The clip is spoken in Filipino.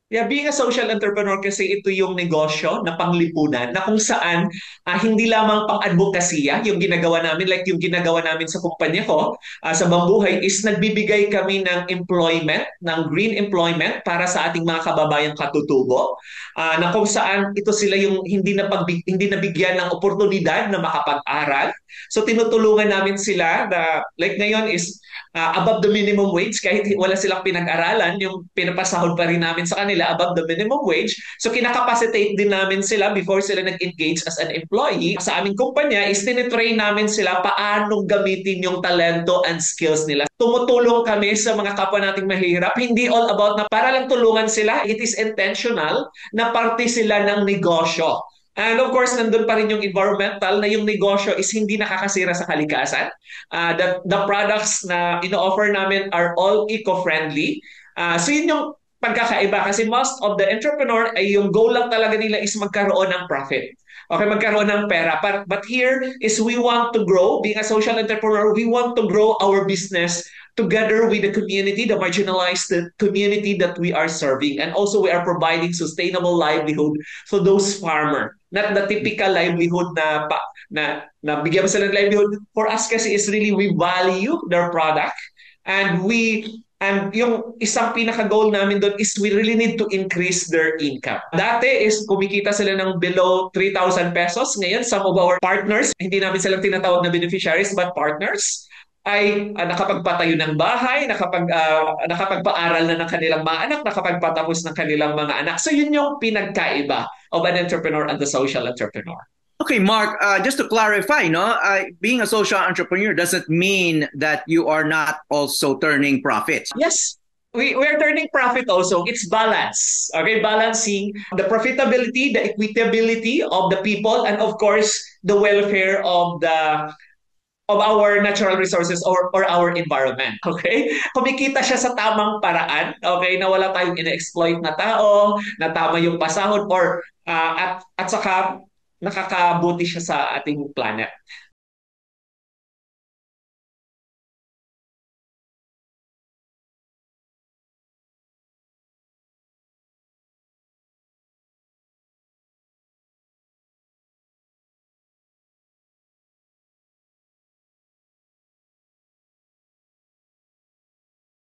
Yeah, being a social entrepreneur kasi ito yung negosyo na panglipunan na kung saan hindi lamang pang-advokasya yung ginagawa namin, like yung ginagawa namin sa kumpanya ko, sa Bambuhay is nagbibigay kami ng employment, ng green employment para sa ating mga kababayang katutubo, na kung saan ito sila yung hindi nabigyan ng oportunidad na makapag-aral. So tinutulungan namin sila na like ngayon is above the minimum wage kahit wala silang pinag-aralan, yung pinapasahod pa rin namin sa kanila above the minimum wage. So kinakapacitate din namin sila before sila nag-engage as an employee. Sa aming kumpanya is tinitrain namin sila paano gamitin yung talento and skills nila. Tumutulong kami sa mga kapwa nating mahirap. Hindi all about na para lang tulungan sila. It is intentional na parte sila ng negosyo. And of course, nandun pa rin yung environmental na yung negosyo is hindi nakakasira sa kalikasan. The products na ino-offer namin are all eco-friendly. So yun yung pagkakaiba kasi most of the entrepreneur ay yung goal lang talaga nila is magkaroon ng profit. Okay, magkaroon ng pera. But here is we want to grow. Being a social entrepreneur, we want to grow our business together with the community, the marginalized the community that we are serving. And also we are providing sustainable livelihood to those farmer. Not the typical livelihood na bigyan mo sila ng livelihood. For us kasi is really we value their product and yung isang pinaka-goal namin doon is we really need to increase their income. Dati is kumikita sila ng below 3,000 pesos. Ngayon, some of our partners, hindi namin silang tinatawag na beneficiaries but partners, ay nakapagpatayo ng bahay, nakapagpaaral na ng kanilang mga anak, nakapagpatapos ng kanilang mga anak. So yun yung pinagkaiba of an entrepreneur and the social entrepreneur. Okay, Mark, just to clarify, no, being a social entrepreneur doesn't mean that you are not also turning profits. Yes, we are turning profit also. It's balance. Okay, balancing the profitability, the equitability of the people, and of course, the welfare of our natural resources or our environment. Okay? Kumikita siya sa tamang paraan. Okay? Na wala tayong ina-exploit na tao, na tama yung pasahod, or at saka nakakabuti siya sa ating planet.